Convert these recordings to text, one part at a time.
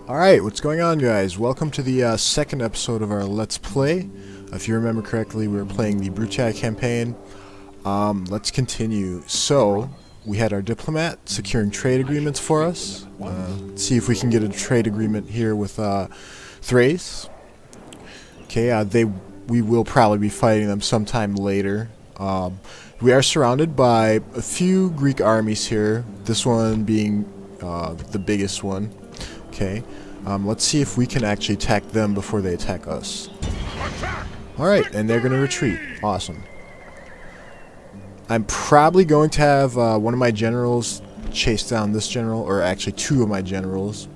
Alright, what's going on, guys? Welcome to the second episode of our Let's Play. If you remember correctly, we were playing the Brutii campaign. Let's continue. So, we had our diplomat securing trade agreements for us. Let's see if we can get a trade agreement here with Thrace. Okay, we will probably be fighting them sometime later. We are surrounded by a few Greek armies here, this one being the biggest one. Okay, let's see if we can actually attack them before they attack us. Alright, and they're going to retreat. Awesome. I'm probably going to have one of my generals chase down this general, or actually two of my generals,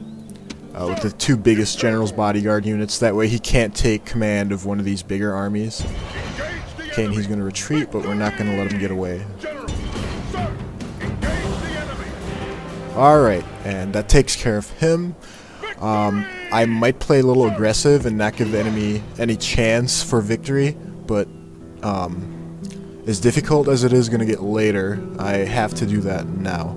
with the two biggest general's bodyguard units. That way he can't take command of one of these bigger armies. Okay, and he's going to retreat, but we're not going to let him get away. Alright, and that takes care of him. I might play a little aggressive and not give the enemy any chance for victory, but as difficult as it is going to get later, I have to do that now.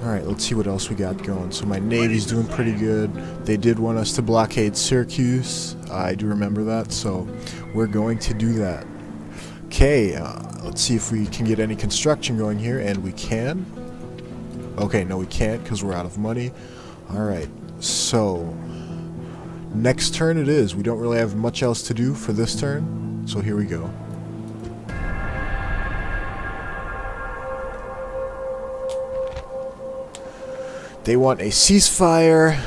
Alright, let's see what else we got going. So my navy's doing pretty good. They did want us to blockade Syracuse. I do remember that, so we're going to do that. Okay, let's see if we can get any construction going here, and we can. Okay, no we can't because we're out of money. Alright, so next turn it is. We don't really have much else to do for this turn, so here we go. They want a ceasefire.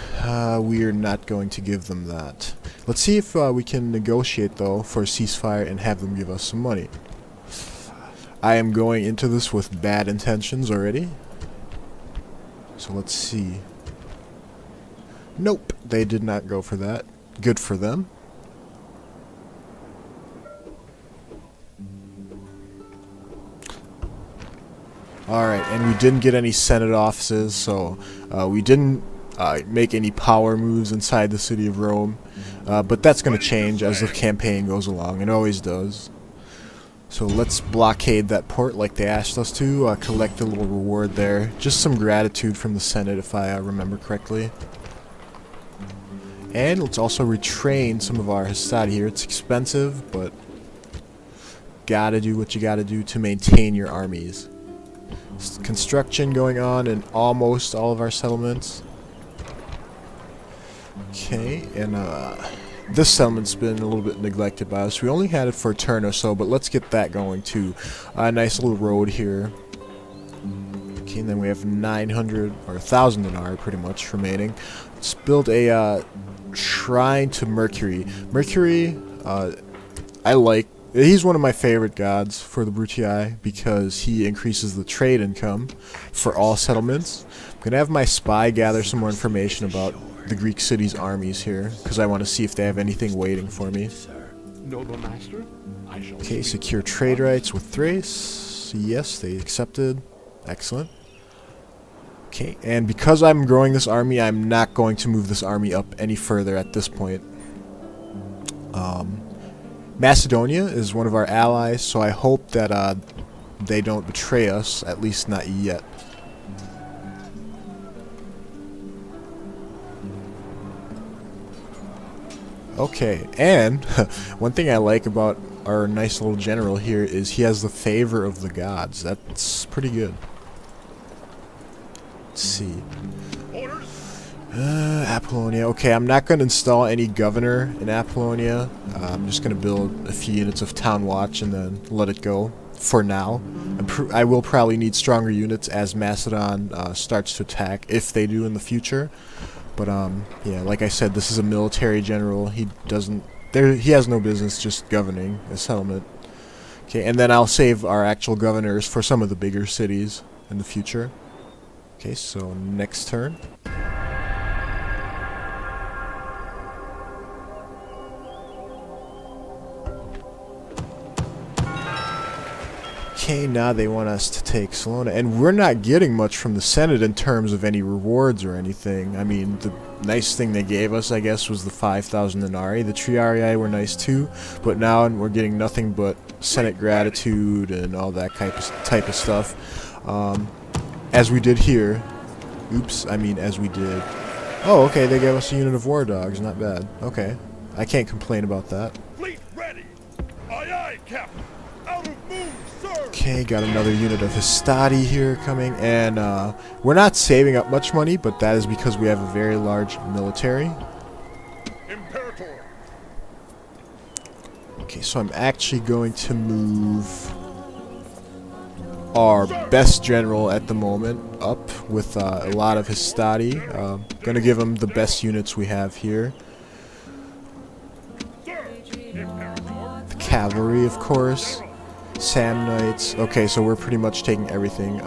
We are not going to give them that. Let's see if we can negotiate though for a ceasefire and have them give us some money. I am going into this with bad intentions already. So let's see. Nope, they did not go for that. Good for them. Alright, and we didn't get any Senate offices, so we didn't make any power moves inside the city of Rome. But that's going to change as the campaign goes along. It always does. So let's blockade that port like they asked us to, collect a little reward there. Just some gratitude from the Senate if I remember correctly. And let's also retrain some of our Hastati here. It's expensive, but gotta do what you gotta do to maintain your armies. Construction going on in almost all of our settlements. Okay, and this settlement's been a little bit neglected by us. We only had it for a turn or so, but let's get that going too. A nice little road here. Okay, and then we have 900 or 1,000 denarii pretty much remaining. Let's build a shrine to Mercury. Mercury, I like. He's one of my favorite gods for the Brutii because he increases the trade income for all settlements. I'm going to have my spy gather some more information about the Greek city's armies here because I want to see if they have anything waiting for me. Okay, secure trade rights with Thrace. Yes, they accepted. Excellent. Okay, and because I'm growing this army, I'm not going to move this army up any further at this point. Macedonia is one of our allies, so I hope that they don't betray us, at least not yet. Okay, and one thing I like about our nice little general here is he has the favor of the gods. That's pretty good. Let's see. Apollonia. Okay, I'm not going to install any governor in Apollonia. I'm just going to build a few units of town watch and then let it go for now. I will probably need stronger units as Macedon starts to attack, if they do in the future. But yeah, like I said, this is a military general. He has no business just governing a settlement. Okay, and then I'll save our actual governors for some of the bigger cities in the future. Okay, so next turn. Okay, now they want us to take Salona, and we're not getting much from the Senate in terms of any rewards or anything. I mean, the nice thing they gave us, I guess, was the 5,000 denarii. The Triarii were nice too, but now we're getting nothing but Senate gratitude and all that type of stuff. As we did here. Oops, I mean as we did Oh, okay, they gave us a unit of war dogs. Not bad. Okay. I can't complain about that. Fleet ready. Aye, aye, Captain. Out of move, sir. Okay, got another unit of Hastati here coming, and we're not saving up much money, but that is because we have a very large military. Imperator. Okay, so I'm actually going to move our best general at the moment up with a lot of Hastati. Gonna give him the best units we have here. The cavalry, of course. Samnites. Okay, so we're pretty much taking everything.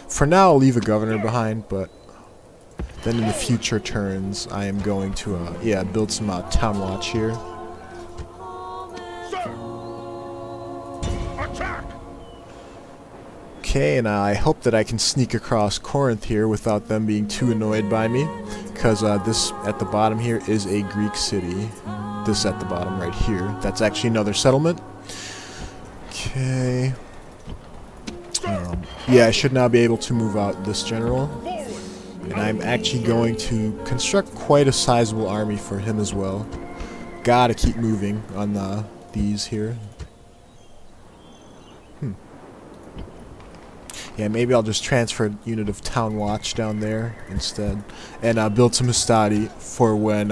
For now, I'll leave a governor behind, but then in the future turns, I am going to, build some town watch here. Attack. Okay, and I hope that I can sneak across Corinth here without them being too annoyed by me, because this at the bottom here is a Greek city. This at the bottom right here. That's actually another settlement. Okay. Yeah, I should now be able to move out this general. And I'm actually going to construct quite a sizable army for him as well. Gotta keep moving on these here. Yeah, maybe I'll just transfer a unit of Town Watch down there instead. And build some Hastati for when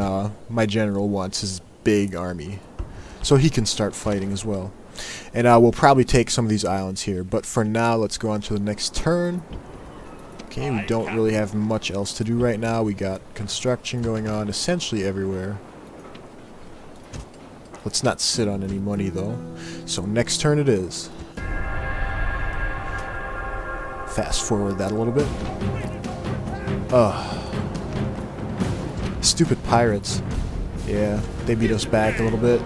my general wants his big army. So he can start fighting as well. And we'll probably take some of these islands here. But for now, let's go on to the next turn. Okay, we don't really have much else to do right now. We got construction going on essentially everywhere. Let's not sit on any money though. So next turn it is. Fast forward that a little bit. Ugh. Stupid pirates. Yeah, they beat us back a little bit.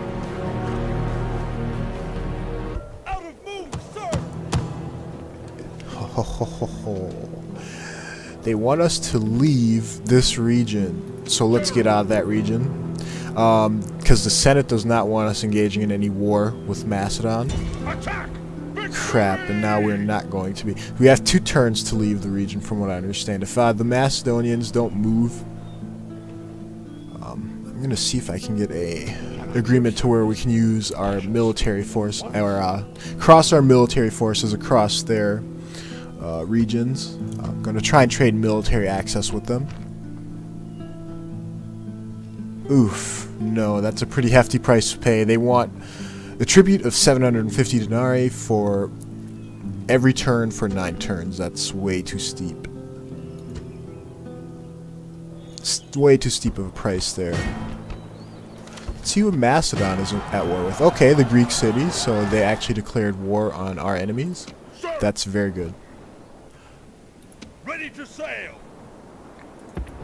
Out of move, sir. Ho, ho, ho, ho, ho. They want us to leave this region, so let's get out of that region. Because the Senate does not want us engaging in any war with Macedon. Attack. Crap, and now we're not going to be. We have 2 turns to leave the region, from what I understand. If the Macedonians don't move, I'm gonna see if I can get a agreement to where we can use our military force, or cross our military forces across their regions. I'm gonna try and trade military access with them. Oof, no, that's a pretty hefty price to pay. They want a tribute of 750 denarii for every turn for 9 turns. That's way too steep. It's way too steep of a price there. Let's see what Macedon is at war with. Okay, the Greek cities, so they actually declared war on our enemies. That's very good. Ready to sail.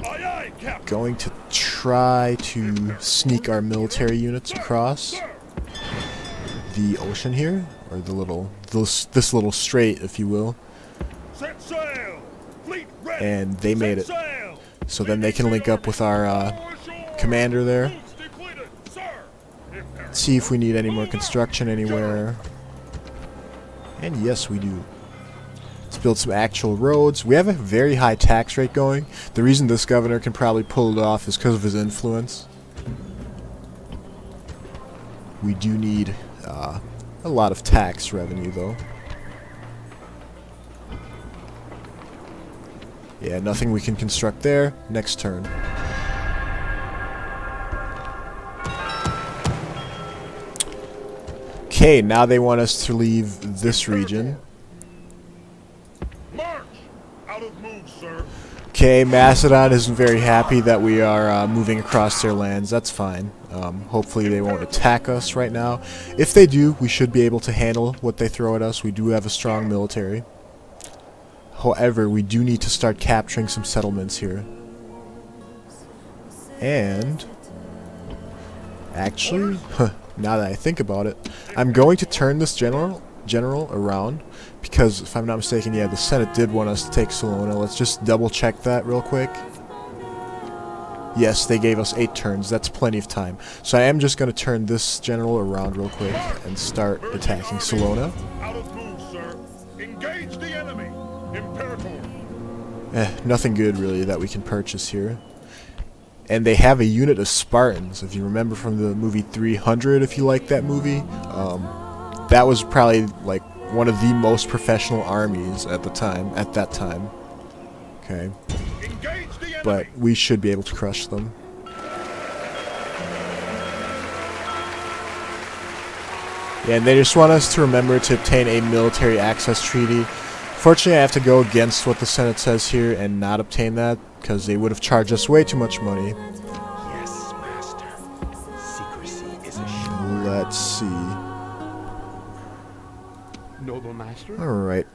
Aye, aye, Captain. Going to try to sneak our military units across the ocean here, or this little strait, if you will. Set sail. Fleet ready. And they made it. Sail. So then they can link up with our commander there. Boats depleted, sir. See if we need any more construction anywhere. And yes, we do. Let's build some actual roads. We have a very high tax rate going. The reason this governor can probably pull it off is because of his influence. We do need a lot of tax revenue, though. Yeah, nothing we can construct there. Next turn. Okay, now they want us to leave this region. March. Out of move, sir. Okay, Macedon isn't very happy that we are moving across their lands. That's fine. Hopefully they won't attack us right now. If they do, we should be able to handle what they throw at us. We do have a strong military. However, we do need to start capturing some settlements here. And actually, now that I think about it, I'm going to turn this general around, because if I'm not mistaken, yeah, the Senate did want us to take Salona. Let's just double check that real quick. Yes, they gave us 8 turns. That's plenty of time. So I am just going to turn this general around real quick and start attacking Salona. Out of move, sir. Engage the enemy. Imperator. Nothing good really that we can purchase here. And they have a unit of Spartans, if you remember from the movie 300, if you like that movie. That was probably like one of the most professional armies at that time. Okay. But we should be able to crush them. Yeah, and they just want us to remember to obtain a military access treaty. Fortunately, I have to go against what the Senate says here and not obtain that, because they would have charged us way too much money. Yes, Master. Secrecy is a shield. Let's see. Noble Master? Alright,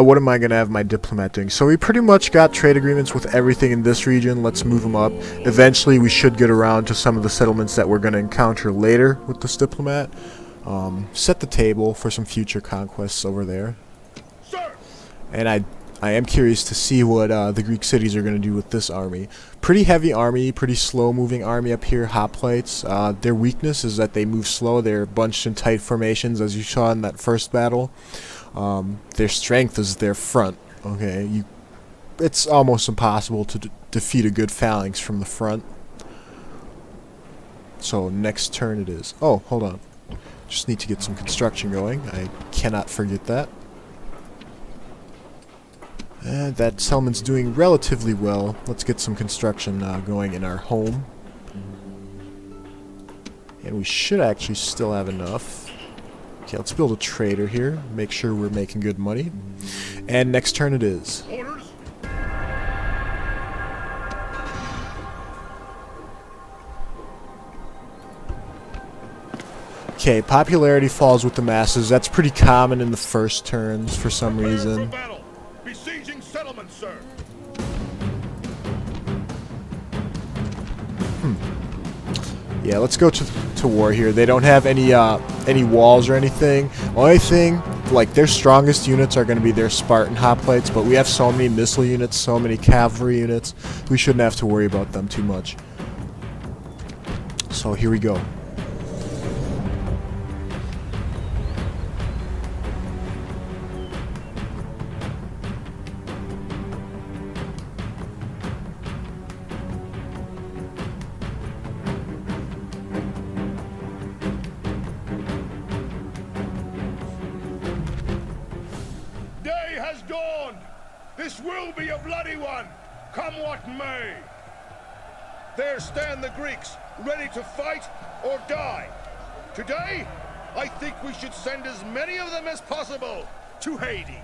what am I going to have my diplomat doing? So we pretty much got trade agreements with everything in this region. Let's move them up. Eventually, we should get around to some of the settlements that we're going to encounter later with this diplomat. Set the table for some future conquests over there. Sir! And I am curious to see what the Greek cities are going to do with this army. Pretty heavy army, pretty slow-moving army up here, hoplites. Their weakness is that they move slow. They're bunched in tight formations, as you saw in that first battle. Their strength is their front. Okay, it's almost impossible to defeat a good phalanx from the front. So next turn it is. Oh, hold on. Just need to get some construction going. I cannot forget that. And that settlement's doing relatively well. Let's get some construction going in our home. And we should actually still have enough. Okay, let's build a trader here. Make sure we're making good money. And next turn it is. Orders? Okay, popularity falls with the masses. That's pretty common in the first turns for some Prepare reason. for battle. Besieging settlements, sir. Yeah, let's go to war here. They don't have any walls or anything. Only thing, like, their strongest units are going to be their Spartan hoplites, but we have so many missile units, so many cavalry units, we shouldn't have to worry about them too much. So here we go. Day has dawned. This will be a bloody one, come what may. There stand the Greeks, ready to fight or die. Today, I think we should send as many of them as possible to Hades.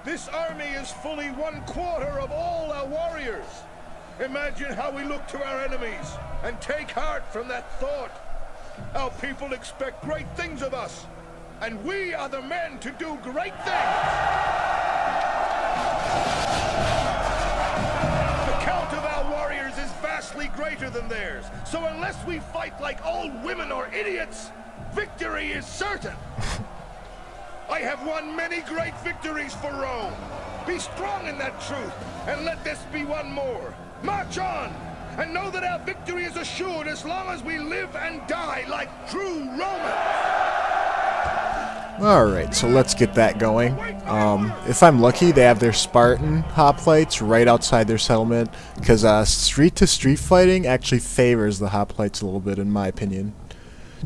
This army is fully 1/4 of all our warriors. Imagine how we look to our enemies and take heart from that thought. Our people expect great things of us, and we are the men to do great things. The count of our warriors is vastly greater than theirs, so unless we fight like old women or idiots, victory is certain. I have won many great victories for Rome. Be strong in that truth, and let this be one more. March on, and know that our victory is assured as long as we live and die like true Romans. Alright, so let's get that going. If I'm lucky, they have their Spartan hoplites right outside their settlement, because street-to-street fighting actually favors the hoplites a little bit, in my opinion.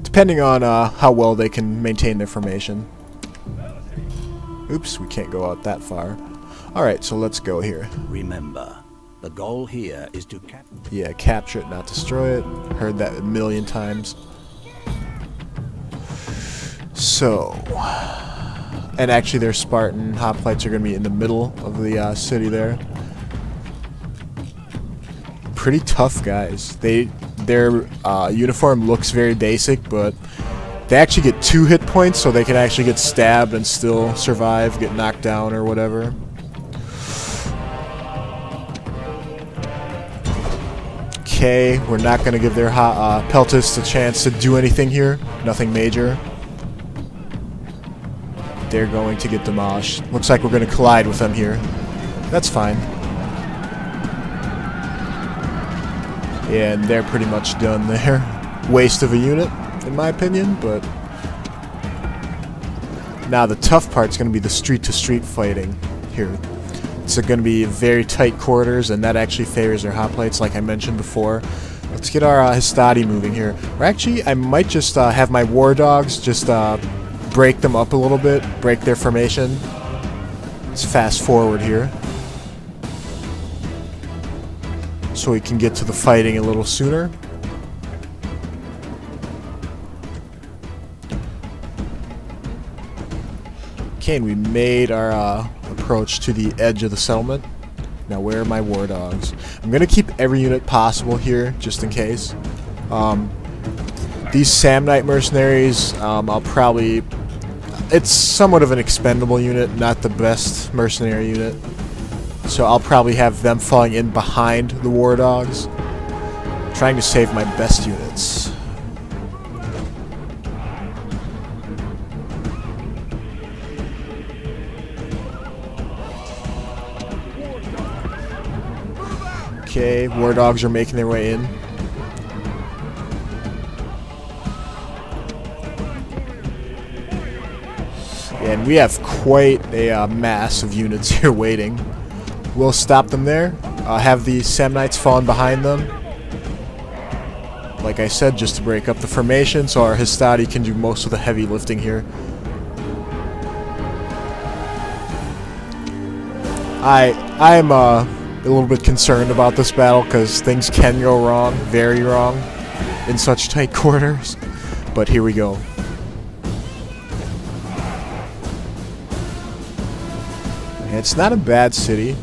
Depending on how well they can maintain their formation. Oops, we can't go out that far. Alright, so let's go here. Remember, the goal here is to Yeah, capture it, not destroy it. Heard that a million times. So, and actually their Spartan hoplites are going to be in the middle of the city there. Pretty tough guys. Their uniform looks very basic, but they actually get 2 hit points, so they can actually get stabbed and still survive, get knocked down or whatever. Okay, we're not going to give their peltists a chance to do anything here. Nothing major. They're going to get demolished. Looks like we're going to collide with them here. That's fine. Yeah, and they're pretty much done there. Waste of a unit, in my opinion, but... Now the tough part's going to be the street-to-street fighting here. It's going to be very tight quarters, and that actually favors our hoplites, like I mentioned before. Let's get our Hastati moving here. Or actually, I might just have my war dogs just break them up a little bit, break their formation. Let's fast forward here, so we can get to the fighting a little sooner. Okay, and we made our approach to the edge of the settlement. Now, where are my war dogs? I'm going to keep every unit possible here, just in case. These Samnite mercenaries, I'll probably... It's somewhat of an expendable unit, not the best mercenary unit. So I'll probably have them falling in behind the war dogs, trying to save my best units. Okay, war dogs are making their way in. And we have quite a mass of units here waiting. We'll stop them there. Have the Samnites fall in behind them. Like I said, just to break up the formation, so our Hastati can do most of the heavy lifting here. I'm a little bit concerned about this battle because things can go wrong, very wrong, in such tight quarters. But here we go. And it's not a bad city.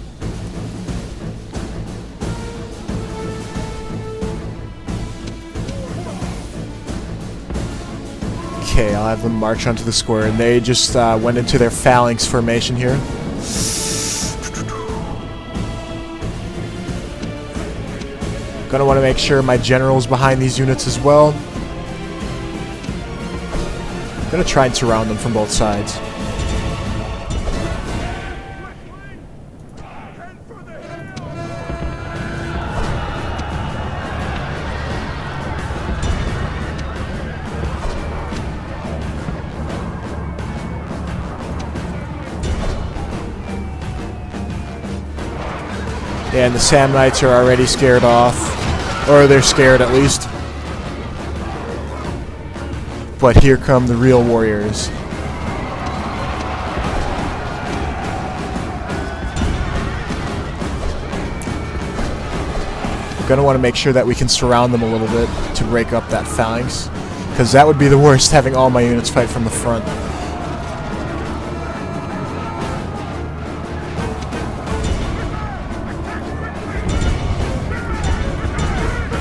Okay, I'll have them march onto the square, and they just went into their phalanx formation here. Gonna want to make sure my general's behind these units as well. Gonna try and surround them from both sides. And the Samnites are already scared off. Or they're scared at least. But here come the real warriors. Gonna want to make sure that we can surround them a little bit to break up that phalanx. Because that would be the worst, having all my units fight from the front.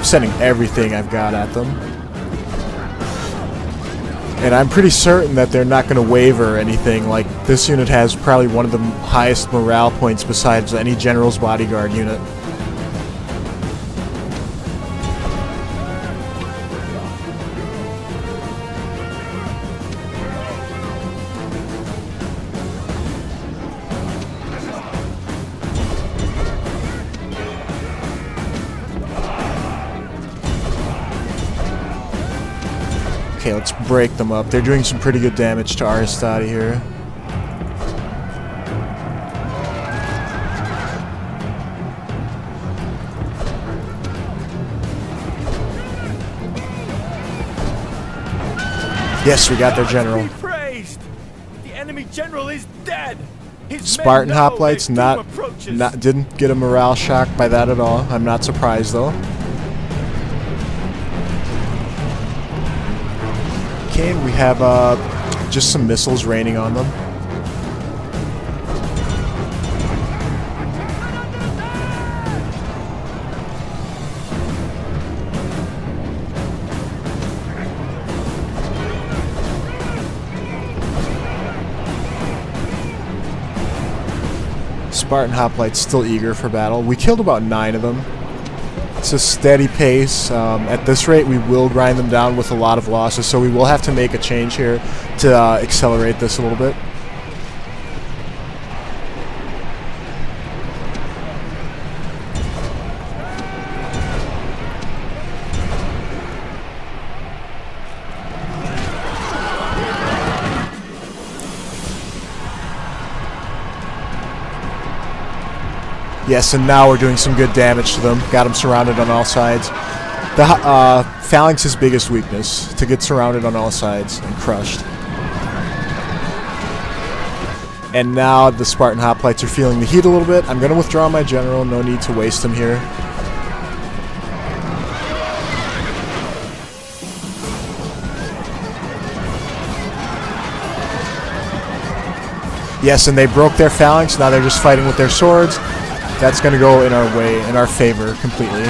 Sending everything I've got at them. And I'm pretty certain that they're not going to waver or anything. Like, this unit has probably one of the highest morale points besides any general's bodyguard unit. Okay, let's break them up. They're doing some pretty good damage to our Hastati here. Yes, we got their general. Praised. The enemy general is dead. His Spartan men know hoplites their doom approaches. didn't get a morale shock by that at all. I'm not surprised though. Okay, we have just some missiles raining on them. Spartan hoplites still eager for battle. We killed about 9 of them. It's a steady pace. At this rate, we will grind them down with a lot of losses, so we will have to make a change here to accelerate this a little bit. Yes, and now we're doing some good damage to them. Got them surrounded on all sides. The Phalanx's biggest weakness, to get surrounded on all sides and crushed. And now the Spartan hoplites are feeling the heat a little bit. I'm going to withdraw my general, no need to waste him here. Yes, and they broke their phalanx, now they're just fighting with their swords. That's going to go in our way, in our favor completely.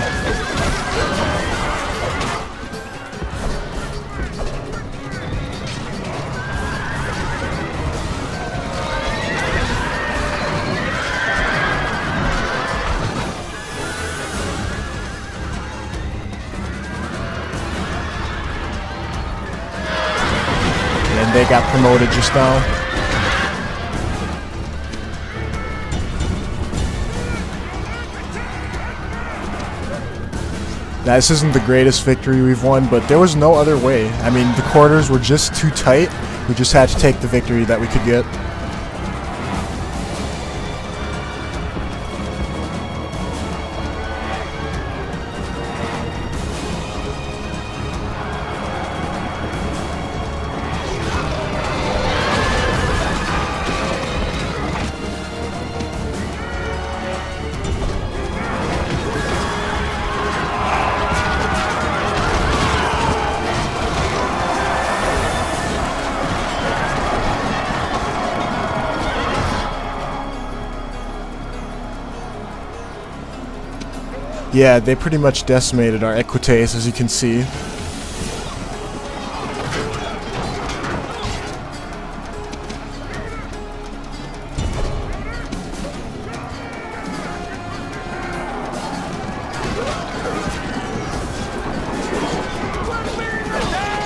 And they got promoted just now. Now, this isn't the greatest victory we've won, but there was no other way. I mean, the quarters were just too tight. We just had to take the victory that we could get. Yeah, they pretty much decimated our equites, as you can see.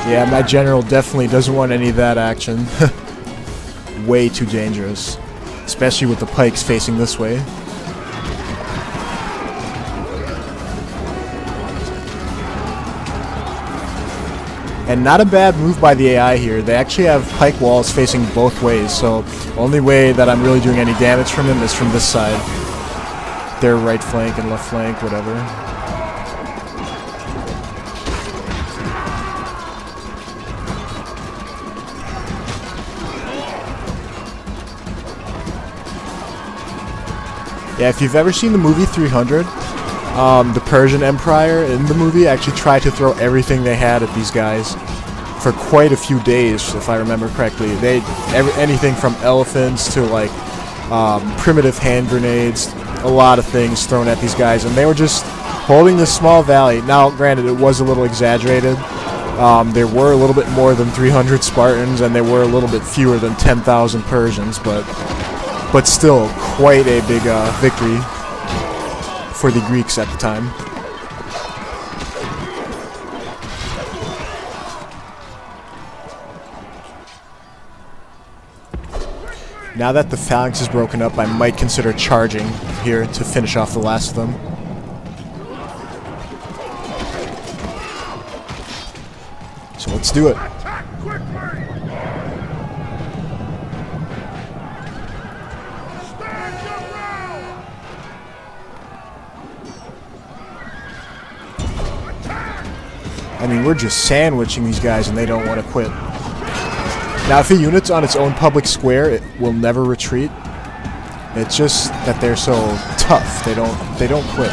Yeah, my general definitely doesn't want any of that action. Way too dangerous. Especially with the pikes facing this way. And not a bad move by the AI here. They actually have pike walls facing both ways, so only way that I'm really doing any damage from them is from this side. Their right flank and left flank, whatever. Yeah, if you've ever seen the movie 300, the Persian Empire in the movie actually tried to throw everything they had at these guys for quite a few days, if I remember correctly. Anything from elephants to like primitive hand grenades, a lot of things thrown at these guys, and they were just holding this small valley. Now, granted, it was a little exaggerated. There were a little bit more than 300 Spartans, and there were a little bit fewer than 10,000 Persians, but still quite a big victory for the Greeks at the time. Now that the phalanx is broken up, I might consider charging here to finish off the last of them. So let's do it. I mean, we're just sandwiching these guys and they don't want to quit. Now, if a unit's on its own public square, it will never retreat. It's just that they're so tough. They don't quit.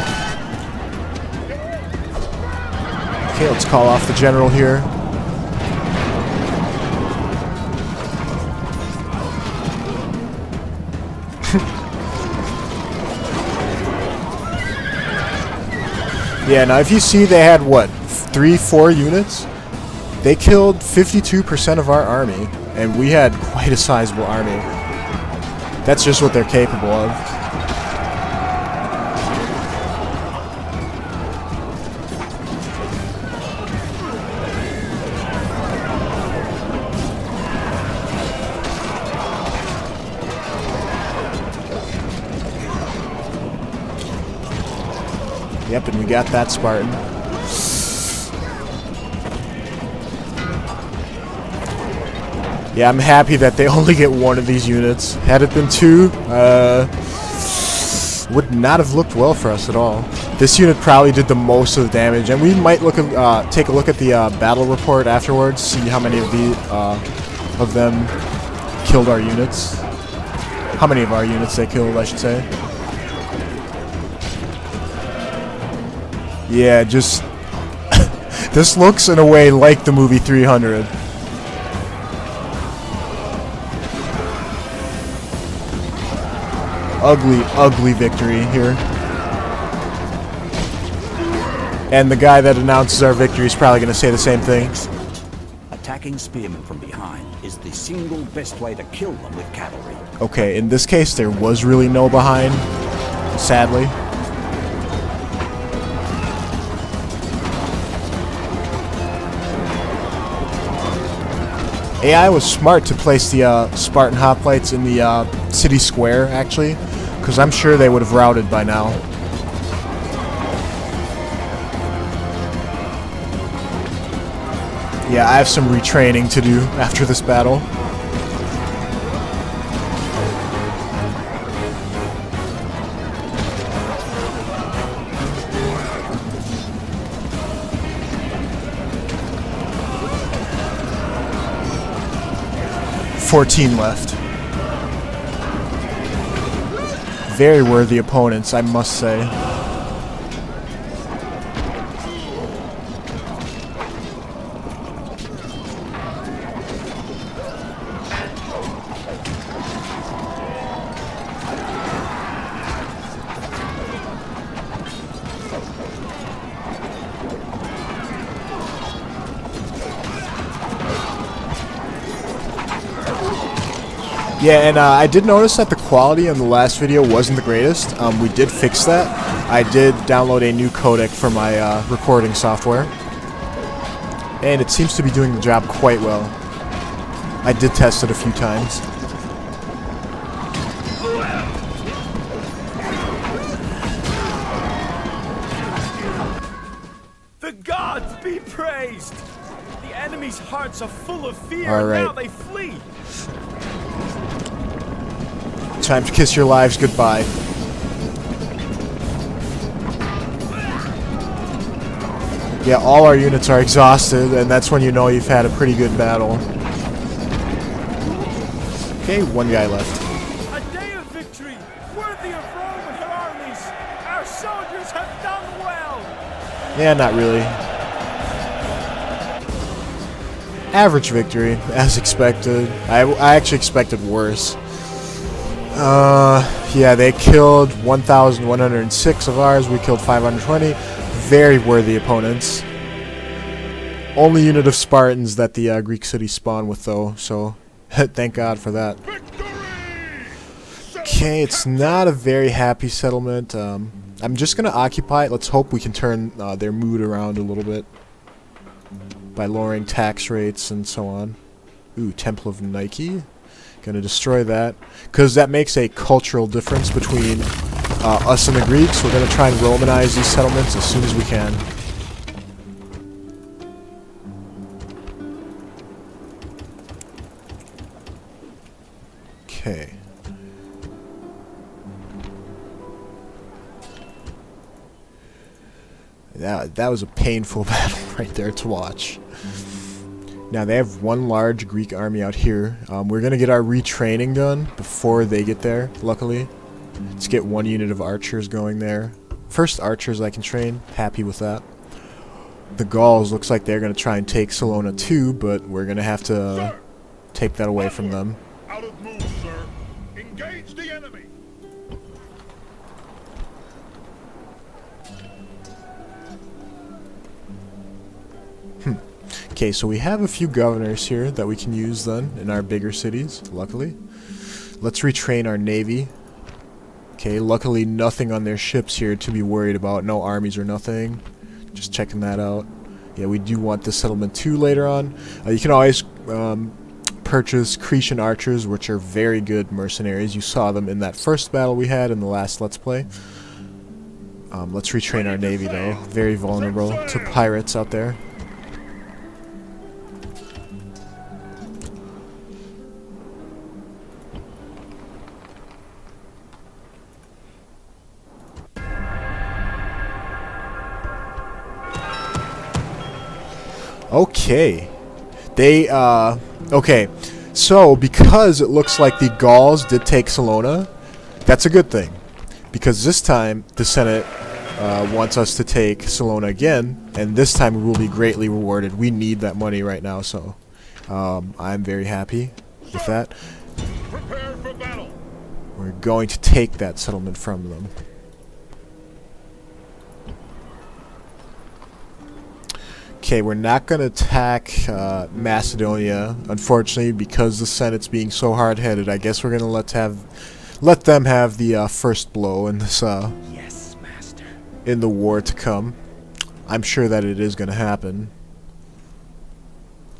Okay, let's call off the general here. Yeah, now if you see they had, what, 3-4 units? They killed 52% of our army, and we had quite a sizable army. That's just what they're capable of. Yep, and we got that Spartan. Yeah, I'm happy that they only get one of these units. Had it been two, Would not have looked well for us at all. This unit probably did the most of the damage, and we might look at, take a look at the battle report afterwards, see how many of them killed our units. How many of our units they killed, I should say. Yeah, just this looks in a way like the movie 300. Ugly, ugly victory here. And the guy that announces our victory is probably going to say the same thing. Attacking spearmen from behind is the single best way to kill them with cavalry. Okay, in this case, there was really no behind, sadly. AI was smart to place the Spartan hoplites in the city square, actually, because I'm sure they would have routed by now. Yeah, I have some retraining to do after this battle. $14 left. Very worthy opponents, I must say. Yeah, and I did notice that the quality in the last video wasn't the greatest. We did fix that. I did download a new codec for my recording software. And it seems to be doing the job quite well. I did test it a few times. The gods be praised! The enemy's hearts are full of fear, All right. and now they flee! Time to kiss your lives goodbye. Yeah, all our units are exhausted, and that's when you know you've had a pretty good battle. Okay, one guy left. A day of victory, worthy of Rome and her armies! Our soldiers have done well! Yeah, not really. Average victory, as expected. I actually expected worse. Yeah, they killed 1,106 of ours. We killed 520. Very worthy opponents. Only unit of Spartans that the Greek city spawned with, though, so thank God for that. Okay, it's not a very happy settlement. I'm just going to occupy it. Let's hope we can turn their mood around a little bit by lowering tax rates and so on. Ooh, Temple of Nike. Gonna destroy that, because that makes a cultural difference between us and the Greeks. We're gonna try and Romanize these settlements as soon as we can. Okay. That was a painful battle right there to watch. Now they have one large Greek army out here. We're gonna get our retraining done before they get there, luckily. Let's get one unit of archers going there. First archers I can train, happy with that. The Gauls looks like they're gonna try and take Salona too, but we're gonna have to take that away from them. Out of move, sir. Engage the enemy. Okay, so we have a few governors here that we can use then in our bigger cities, luckily. Let's retrain our navy. Okay, luckily nothing on their ships here to be worried about. No armies or nothing. Just checking that out. Yeah, we do want the settlement 2 later on. You can always purchase Cretan archers, which are very good mercenaries. You saw them in that first battle we had in the last Let's Play. Let's retrain our navy though. Very vulnerable to pirates out there. Okay. They, okay. So, because it looks like the Gauls did take Salona, that's a good thing. Because this time, the Senate wants us to take Salona again, and this time we will be greatly rewarded. We need that money right now, so I'm very happy with that. Prepare for battle. We're going to take that settlement from them. Okay, we're not going to attack Macedonia, unfortunately, because the Senate's being so hard-headed. I guess we're going to let them have the first blow in this Yes, master. in the war to come. I'm sure that it is going to happen.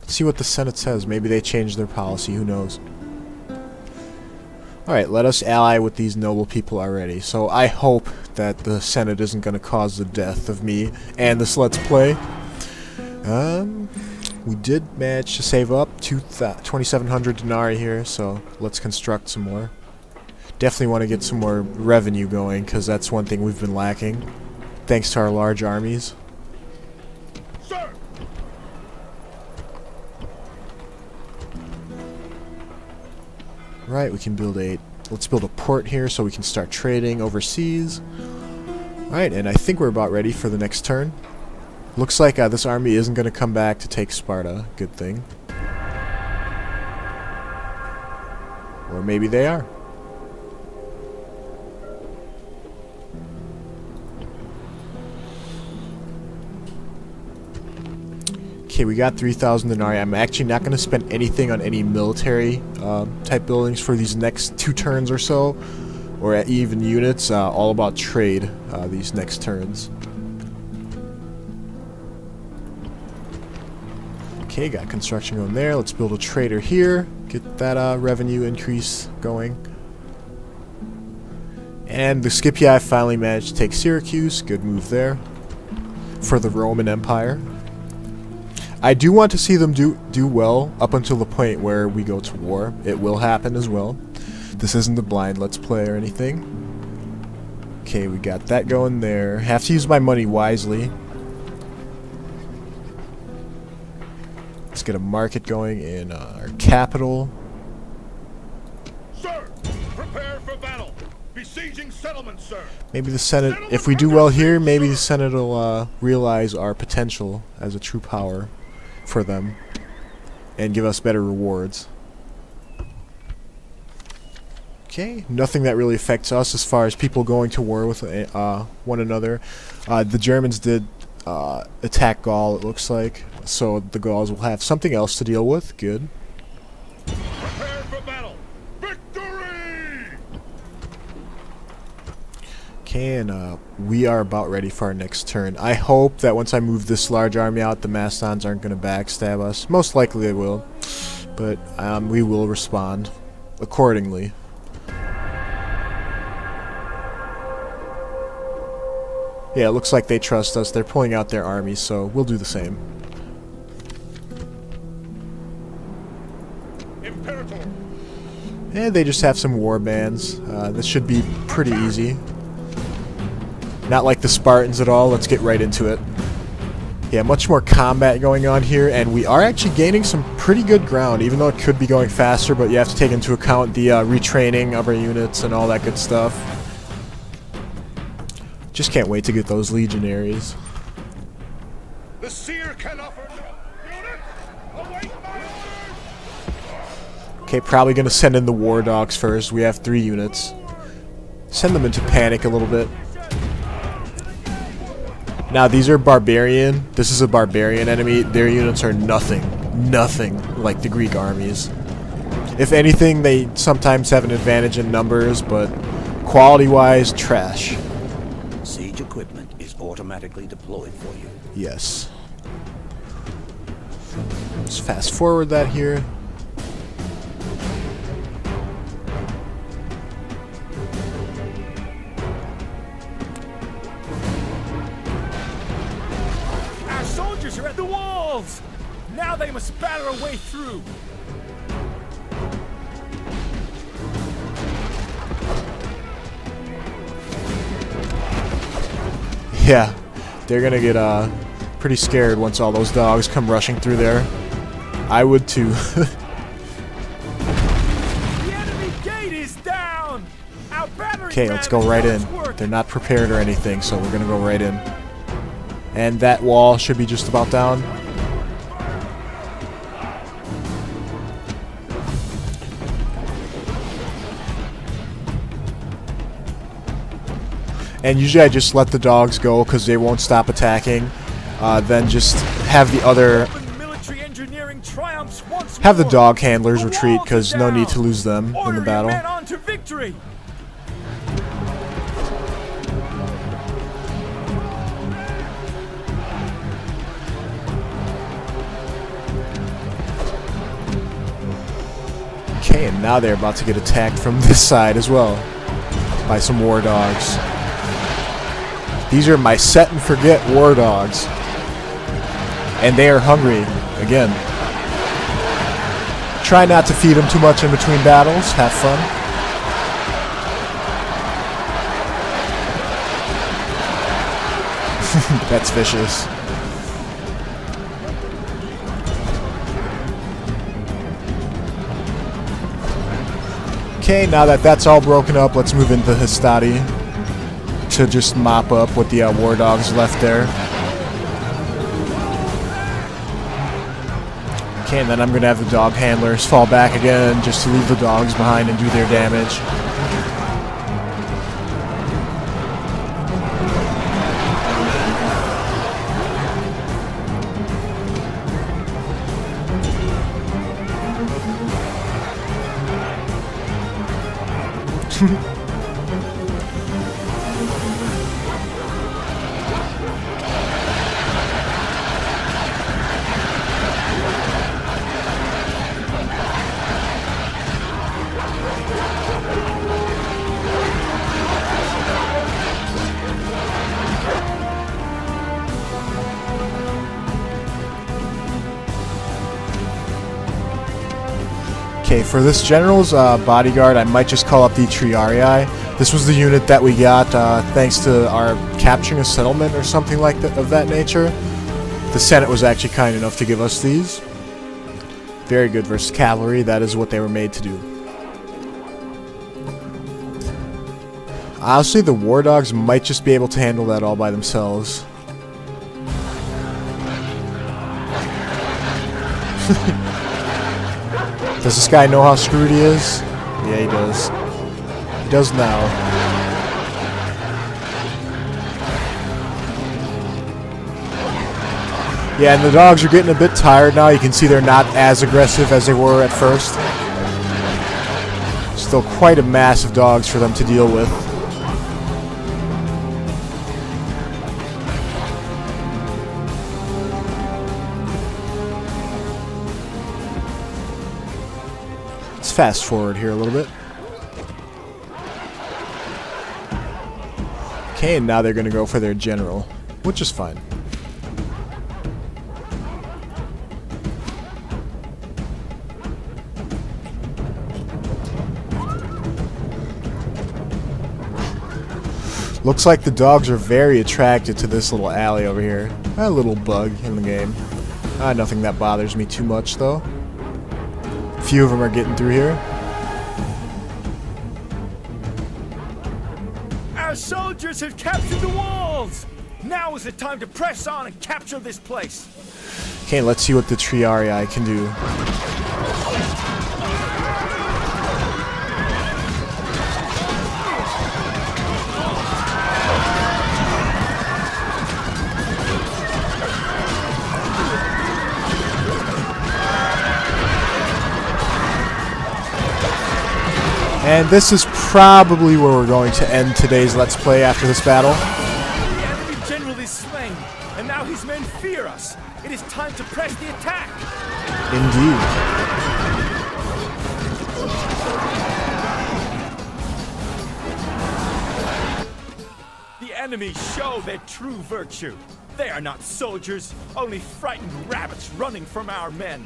Let's see what the Senate says. Maybe they changed their policy. Who knows? Alright, let us ally with these noble people already. So I hope that the Senate isn't going to cause the death of me and this Let's Play. We did manage to save up 2,700 denarii here, so let's construct some more. Definitely want to get some more revenue going, because that's one thing we've been lacking, thanks to our large armies. Sir! Right, we can build let's build a port here so we can start trading overseas. Alright, and I think we're about ready for the next turn. Looks like this army isn't going to come back to take Sparta. Good thing. Or maybe they are. Okay, we got 3,000 denarii. I'm actually not going to spend anything on any military type buildings for these next 2 turns or so. Or even units. All about trade these next turns. Okay, got construction going there. Let's build a trader here. Get that revenue increase going. And the Scipii finally managed to take Syracuse. Good move there for the Roman Empire. I do want to see them do well up until the point where we go to war. It will happen as well. This isn't a blind Let's Play or anything. Okay, we got that going there. Have to use my money wisely. Let's get a market going in our capital. Sir! Prepare for battle! Besieging settlements, sir! Maybe the Senate, if we do well here, maybe the Senate will realize our potential as a true power for them and give us better rewards. Okay, nothing that really affects us as far as people going to war with one another. The Germans did attack Gaul, it looks like, so the Gauls will have something else to deal with. Good. Prepare for battle! Victory! Okay, and we are about ready for our next turn. I hope that once I move this large army out, the Macedons aren't going to backstab us. Most likely they will, but we will respond accordingly. Yeah, it looks like they trust us. They're pulling out their armies, so we'll do the same. Imperator! And they just have some war bands. This should be pretty easy. Not like the Spartans at all. Let's get right into it. Yeah, much more combat going on here, and we are actually gaining some pretty good ground, even though it could be going faster, but you have to take into account the retraining of our units and all that good stuff. Just can't wait to get those legionaries. The seer can offer no unit! Await my orders! Okay, probably going to send in the war dogs first. We have 3 units. Send them into panic a little bit. Now, these are barbarian. This is a barbarian enemy. Their units are nothing like the Greek armies. If anything, they sometimes have an advantage in numbers, but quality-wise, trash. Siege equipment is automatically deployed for you. Yes. Let's fast forward that here. Our soldiers are at the walls! Now they must batter a way through. Yeah, they're gonna get Pretty scared once all those dogs come rushing through there. I would too. The enemy gate is down. Our battery Okay, let's go right in. They're not prepared or anything, so we're gonna go right in. And that wall should be just about down. And usually I just let the dogs go because they won't stop attacking. Then just have the other... have the dog handlers retreat because no need to lose them in the battle. Okay, and now they're about to get attacked from this side as well by some war dogs. These are my set and forget war dogs. And they are hungry again. Try not to feed them too much in between battles. Have fun. That's vicious. Okay, now that that's all broken up, let's move into Hastati to just mop up what the war dogs left there. Okay, and then I'm going to have the dog handlers fall back again just to leave the dogs behind and do their damage. Okay, for this general's bodyguard, I might just call up the Triarii. This was the unit that we got thanks to our capturing a settlement or something like that of that nature. The Senate was actually kind enough to give us these. Very good versus cavalry. That is what they were made to do. Honestly, the war dogs might just be able to handle that all by themselves. Does this guy know how screwed he is? Yeah, he does. He does now. Yeah, and the dogs are getting a bit tired now. You can see they're not as aggressive as they were at first. Still quite a mass of dogs for them to deal with. Fast forward here a little bit. Okay, and now they're going to go for their general, which is fine. Looks like the dogs are very attracted to this little alley over here. A little bug in the game. Nothing that bothers me too much though. Few of them are getting through here. Our soldiers have captured the walls! Now is the time to press on and capture this place! Okay, let's see what the Triarii can do. And this is probably where we're going to end today's Let's Play after this battle. The enemy general is slain, and now his men fear us. It is time to press the attack. Indeed. The enemy show their true virtue. They are not soldiers, only frightened rabbits running from our men.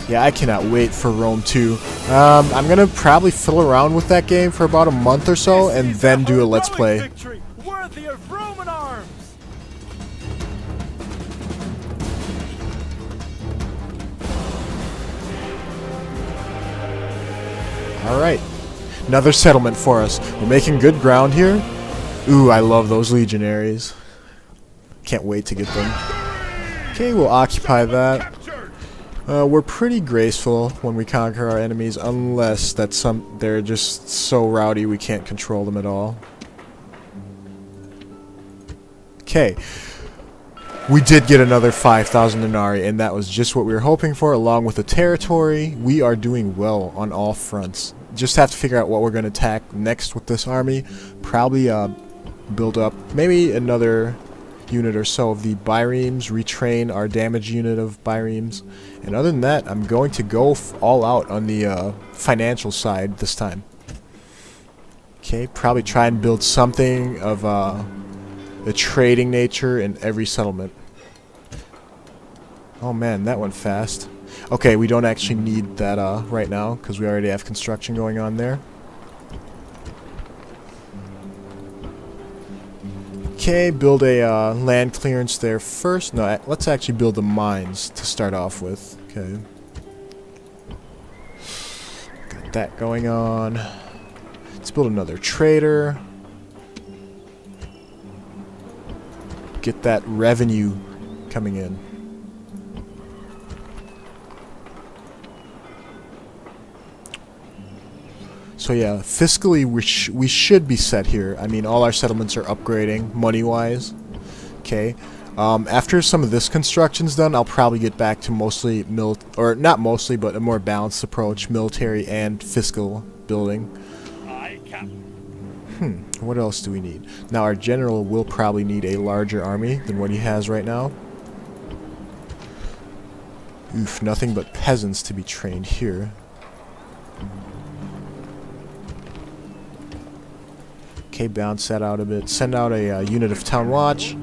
Yeah, I cannot wait for Rome 2. I'm gonna probably fiddle around with that game for about a month or so, and then do a Let's Play. Victory, worthy of Roman arms. Alright. Another settlement for us. We're making good ground here. Ooh, I love those legionaries. Can't wait to get them. Okay, we'll occupy that. We're pretty graceful when we conquer our enemies, unless they're just so rowdy we can't control them at all. Okay. We did get another 5,000 denarii, and that was just what we were hoping for, along with the territory. We are doing well on all fronts. Just have to figure out what we're going to attack next with this army. Probably build up maybe another unit or so of the biremes, retrain our damage unit of biremes, and other than that, I'm going to go all out on the financial side this time. Okay, probably try and build something of the trading nature in every settlement. Oh man, that went fast. Okay, we don't actually need that right now because we already have construction going on there. Okay, build a land clearance there first. No, let's actually build the mines to start off with. Okay. Got that going on. Let's build another trader. Get that revenue coming in. So yeah, fiscally we should be set here. I mean, all our settlements are upgrading money-wise. Okay. After some of this construction's done, I'll probably get back to mostly not mostly, but a more balanced approach, military and fiscal building. What else do we need? Now our general will probably need a larger army than what he has right now. Oof, nothing but peasants to be trained here. Okay, bounce that out a bit. Send out a unit of town watch.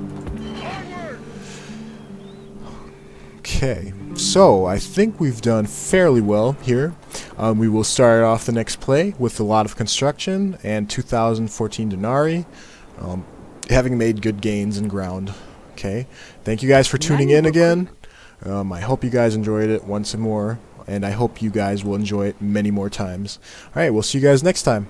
Okay, so I think we've done fairly well here. We will start off the next play with a lot of construction and 2,014 denarii, having made good gains in ground. Okay, thank you guys for tuning in again. I hope you guys enjoyed it once more, and I hope you guys will enjoy it many more times. Alright, we'll see you guys next time.